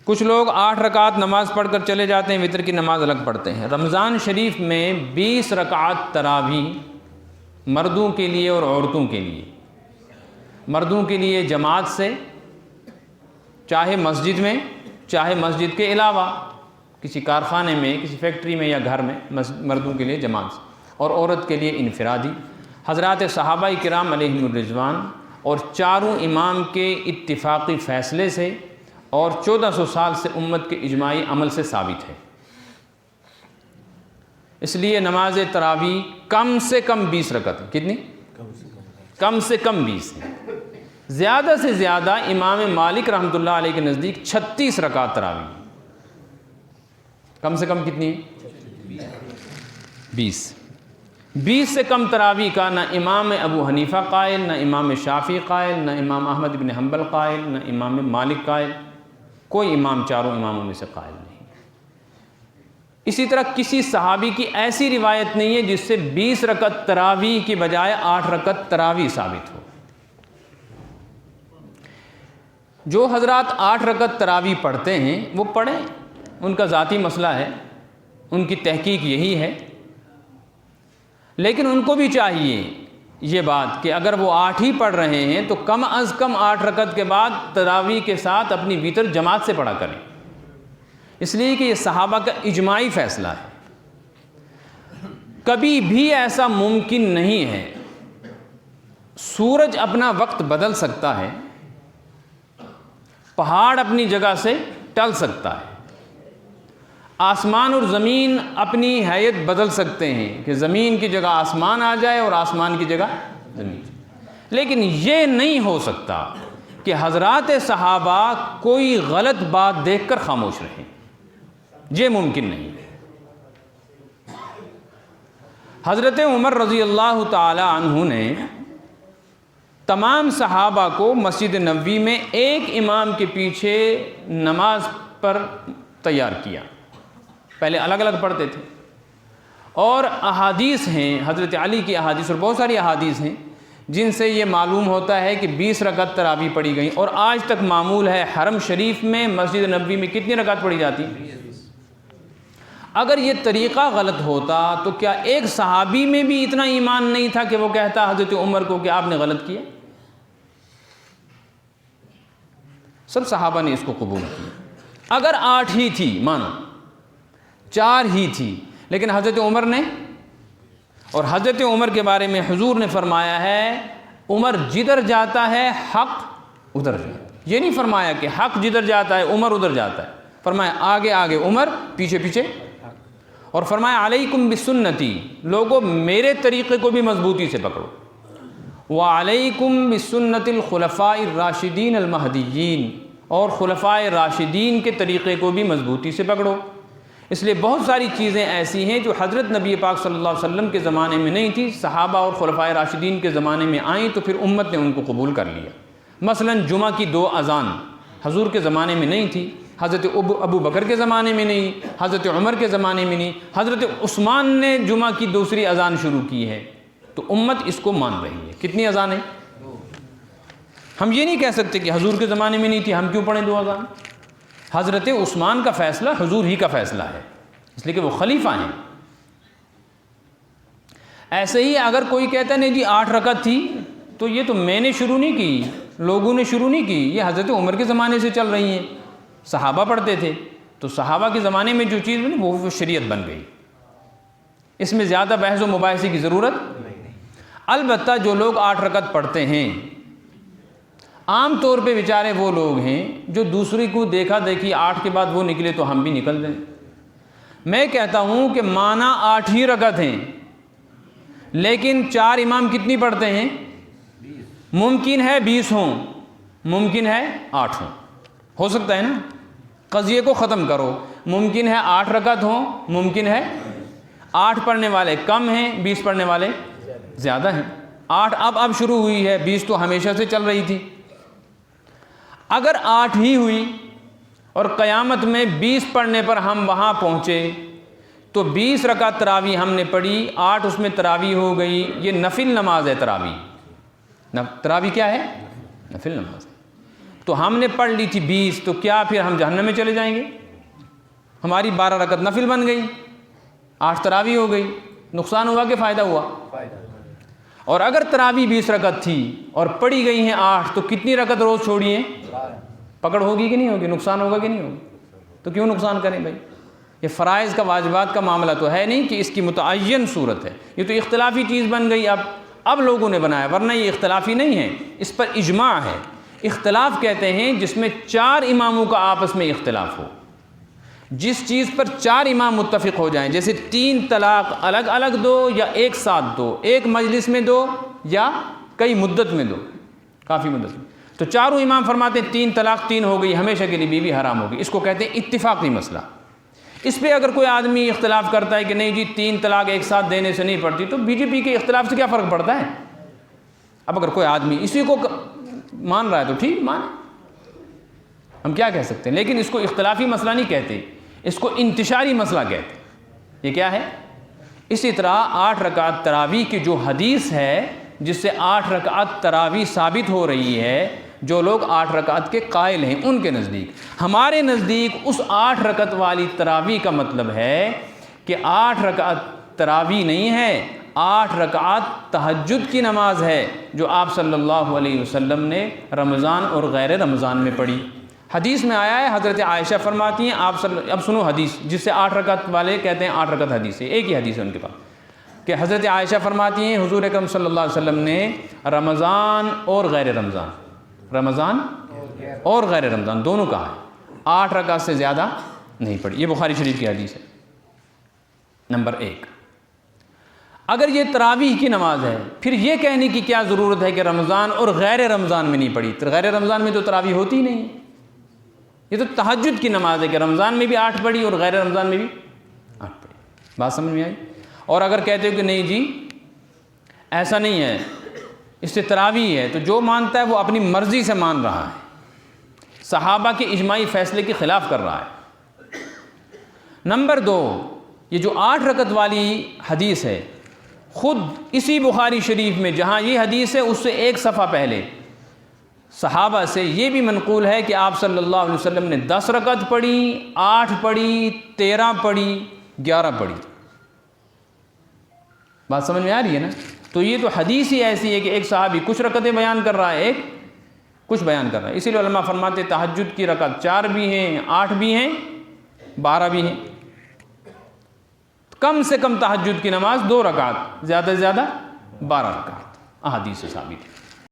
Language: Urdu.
کچھ لوگ 8 رکعت نماز پڑھ کر چلے جاتے ہیں، وتر کی نماز الگ پڑھتے ہیں۔ رمضان شریف میں 20 رکعت تراویح مردوں کے لیے اور عورتوں کے لیے۔ مردوں کے لیے جماعت سے، چاہے مسجد میں چاہے مسجد کے علاوہ کسی کارخانے میں، کسی فیکٹری میں یا گھر میں، مردوں کے لیے جماعت سے، اور عورت کے لیے انفرادی۔ حضرات صحابہ کرام علیہم الرضوان اور چاروں امام کے اتفاقی فیصلے سے اور 1400 سال سے امت کے اجماعی عمل سے ثابت ہے۔ اس لیے نماز تراویح کم سے کم 20 رکعت ہے۔ کتنی؟ کم سے کم 20 ہے۔ زیادہ سے زیادہ امام مالک رحمۃ اللہ علیہ کے نزدیک 36 رکعت تراویح۔ کم سے کم کتنی ہے؟ 20 سے کم تراویح کا نہ امام ابو حنیفہ قائل، نہ امام شافعی قائل، نہ امام احمد بن حنبل قائل، نہ امام مالک قائل، کوئی امام چاروں اماموں میں سے قائل نہیں۔ اسی طرح کسی صحابی کی ایسی روایت نہیں ہے جس سے 20 رکعت تراویح کی بجائے 8 رکعت تراویح ثابت ہو۔ جو حضرات 8 رکعت تراویح پڑھتے ہیں وہ پڑھیں، ان کا ذاتی مسئلہ ہے، ان کی تحقیق یہی ہے، لیکن ان کو بھی چاہیے یہ بات کہ اگر وہ 8 ہی پڑھ رہے ہیں تو کم از کم 8 رکعت کے بعد تراویح کے ساتھ اپنی وتر جماعت سے پڑھا کریں، اس لیے کہ یہ صحابہ کا اجماعی فیصلہ ہے۔ کبھی بھی ایسا ممکن نہیں ہے، سورج اپنا وقت بدل سکتا ہے، پہاڑ اپنی جگہ سے ٹل سکتا ہے، آسمان اور زمین اپنی حیت بدل سکتے ہیں کہ زمین کی جگہ آسمان آ جائے اور آسمان کی جگہ زمین، لیکن یہ نہیں ہو سکتا کہ حضرات صحابہ کوئی غلط بات دیکھ کر خاموش رہیں، یہ ممکن نہیں ہے۔ حضرت عمر رضی اللہ تعالی عنہ نے تمام صحابہ کو مسجد نبوی میں ایک امام کے پیچھے نماز پر تیار کیا۔ پہلے الگ الگ پڑھتے تھے، اور احادیث ہیں، حضرت علی کی احادیث اور بہت ساری احادیث ہیں جن سے یہ معلوم ہوتا ہے کہ 20 رکعت تراویح پڑھی گئیں، اور آج تک معمول ہے حرم شریف میں مسجد نبوی میں کتنی رکعت پڑھی جاتی؟ اگر یہ طریقہ غلط ہوتا تو کیا ایک صحابی میں بھی اتنا ایمان نہیں تھا کہ وہ کہتا حضرت عمر کو کہ آپ نے غلط کیا؟ سب صحابہ نے اس کو قبول کیا۔ اگر 8 ہی تھی، مانو 4 ہی تھی، لیکن حضرت عمر نے، اور حضرت عمر کے بارے میں حضور نے فرمایا ہے عمر جدھر جاتا ہے حق ادھر جاتا ہے۔ یہ نہیں فرمایا کہ حق جدھر جاتا ہے عمر ادھر جاتا ہے، فرمایا آگے آگے عمر، پیچھے پیچھے، اور فرمایا علیکم بسنتی، لوگوں میرے طریقے کو بھی مضبوطی سے پکڑو، وعلیکم بسنت الخلفاء الراشدین المہدیین، اور خلفائے راشدین کے طریقے کو بھی مضبوطی سے پکڑو۔ اس لیے بہت ساری چیزیں ایسی ہیں جو حضرت نبی پاک صلی اللہ علیہ وسلم کے زمانے میں نہیں تھی، صحابہ اور خلفائے راشدین کے زمانے میں آئیں تو پھر امت نے ان کو قبول کر لیا۔ مثلا جمعہ کی 2 اذان حضور کے زمانے میں نہیں تھی، حضرت ابو بکر کے زمانے میں نہیں، حضرت عمر کے زمانے میں نہیں، حضرت عثمان نے جمعہ کی دوسری اذان شروع کی ہے، تو امت اس کو مان رہی ہے۔ کتنی اذانیں؟ ہم یہ نہیں کہہ سکتے کہ حضور کے زمانے میں نہیں تھی، ہم کیوں پڑھیں 2 اذان؟ حضرت عثمان کا فیصلہ حضور ہی کا فیصلہ ہے، اس لیے کہ وہ خلیفہ ہیں۔ ایسے ہی اگر کوئی کہتا ہے نہیں جی 8 رکعت تھی، تو یہ تو میں نے شروع نہیں کی، لوگوں نے شروع نہیں کی، یہ حضرت عمر کے زمانے سے چل رہی ہیں، صحابہ پڑھتے تھے، تو صحابہ کے زمانے میں جو چیز بنی وہ شریعت بن گئی۔ اس میں زیادہ بحث و مباحثے کی ضرورت نہیں۔ البتہ جو لوگ 8 رکعت پڑھتے ہیں، عام طور پہ بیچارے وہ لوگ ہیں جو دوسری کو دیکھا دیکھی 8 کے بعد وہ نکلے تو ہم بھی نکل دیں۔ میں کہتا ہوں کہ مانا 8 ہی رکعت ہیں، لیکن 4 امام کتنی پڑھتے ہیں؟ ممکن ہے 20 ہوں، ممکن ہے 8 ہوں، ہو سکتا ہے نا؟ قضیے کو ختم کرو، ممکن ہے 8 رکعت ہوں، ممکن ہے 8 پڑھنے والے کم ہیں، 20 پڑھنے والے زیادہ ہیں۔ 8 اب شروع ہوئی ہے، 20 تو ہمیشہ سے چل رہی تھی۔ اگر 8 ہی ہوئی اور قیامت میں 20 پڑھنے پر ہم وہاں پہنچے تو 20 رکعت تراویح ہم نے پڑھی، 8 اس میں تراویح ہو گئی، یہ نفل نماز ہے۔ تراویح کیا ہے؟ نفل نماز ہے۔ تو ہم نے پڑھ لی تھی 20، تو کیا پھر ہم جہنم میں چلے جائیں گے؟ ہماری 12 رکعت نفل بن گئی، 8 تراویح ہو گئی، نقصان ہوا کہ فائدہ ہوا؟ اور اگر تراویح 20 رکعت تھی اور پڑھی گئی ہیں 8، تو کتنی رکعت روز چھوڑی ہیں؟ پکڑ ہوگی کہ نہیں ہوگی؟ نقصان ہوگا کہ نہیں ہوگا؟ تو کیوں نقصان کریں بھائی؟ یہ فرائض کا واجبات کا معاملہ تو ہے نہیں کہ اس کی متعین صورت ہے، یہ تو اختلافی چیز بن گئی اب لوگوں نے بنایا، ورنہ یہ اختلافی نہیں ہے، اس پر اجماع ہے۔ اختلاف کہتے ہیں جس میں 4 اماموں کا آپس میں اختلاف ہو، جس چیز پر 4 امام متفق ہو جائیں، جیسے 3 طلاق الگ الگ دو یا ایک ساتھ دو، ایک مجلس میں دو یا کئی مدت میں دو، کافی مدت میں، تو چاروں امام فرماتے ہیں 3 طلاق 3 ہو گئی، ہمیشہ کے لیے بیوی حرام ہوگی، اس کو کہتے ہیں اتفاقی مسئلہ۔ اس پہ اگر کوئی آدمی اختلاف کرتا ہے کہ نہیں جی 3 طلاق ایک ساتھ دینے سے نہیں پڑتی، تو بی جے پی کے اختلاف سے کیا فرق پڑتا ہے؟ اب اگر کوئی آدمی اسی کو مان رہا ہے تو ٹھیک مان، ہم کیا کہہ سکتے ہیں، لیکن اس کو اختلافی مسئلہ نہیں کہتے، اس کو انتشاری مسئلہ کہتے ہیں۔ یہ کیا ہے؟ اسی طرح 8 رکعت تراویح کی جو حدیث ہے جس سے 8 رکعت تراویح ثابت ہو رہی ہے، جو لوگ 8 رکعت کے قائل ہیں ان کے نزدیک، ہمارے نزدیک اس 8 رکعت والی تراویح کا مطلب ہے کہ 8 رکعت تراویح نہیں ہے، 8 رکعت تہجد کی نماز ہے جو آپ صلی اللہ علیہ وسلم نے رمضان اور غیر رمضان میں پڑھی۔ حدیث میں آیا ہے، حضرت عائشہ فرماتی ہیں اب سنو حدیث جس سے 8 رکعت والے کہتے ہیں 8 رکعت حدیث ہے، ایک ہی حدیث ہے ان کے پاس، کہ حضرت عائشہ فرماتی ہیں حضور اکرم صلی اللہ علیہ وسلم نے رمضان اور غیر رمضان، رمضان اور غیر رمضان دونوں کہا ہے، 8 رکعت سے زیادہ نہیں پڑھی۔ یہ بخاری شریف کی حدیث ہے۔ نمبر 1، اگر یہ تراویح کی نماز ہے، پھر یہ کہنے کی کیا ضرورت ہے کہ رمضان اور غیر رمضان میں نہیں پڑھی؟ غیر رمضان میں تو تراویح ہوتی ہی نہیں ہے، یہ تو تہجد کی نماز ہے کہ رمضان میں بھی 8 پڑھی اور غیر رمضان میں بھی 8 پڑھی۔ بات سمجھ میں آئی؟ اور اگر کہتے ہو کہ نہیں جی ایسا نہیں ہے، اس سے تراویح ہے، تو جو مانتا ہے وہ اپنی مرضی سے مان رہا ہے، صحابہ کے اجماعی فیصلے کے خلاف کر رہا ہے۔ نمبر 2، یہ جو 8 رکعت والی حدیث ہے، خود اسی بخاری شریف میں جہاں یہ حدیث ہے اس سے ایک صفحہ پہلے صحابہ سے یہ بھی منقول ہے کہ آپ صلی اللہ علیہ وسلم نے 10 رکعت پڑھی، 8 پڑھی، 13 پڑھی، 11 پڑھی۔ بات سمجھ میں آ رہی ہے نا؟ تو یہ تو حدیث ہی ایسی ہے کہ ایک صحابی کچھ رکعتیں بیان کر رہا ہے، ایک کچھ بیان کر رہا ہے۔ اسی لیے علماء فرماتے ہیں تہجد کی رکعت 4 بھی ہیں، 8 بھی ہیں، 12 بھی ہیں۔ کم سے کم تہجد کی نماز 2 رکعت، زیادہ سے زیادہ 12 رکعت، احادیث سے ثابت ہے۔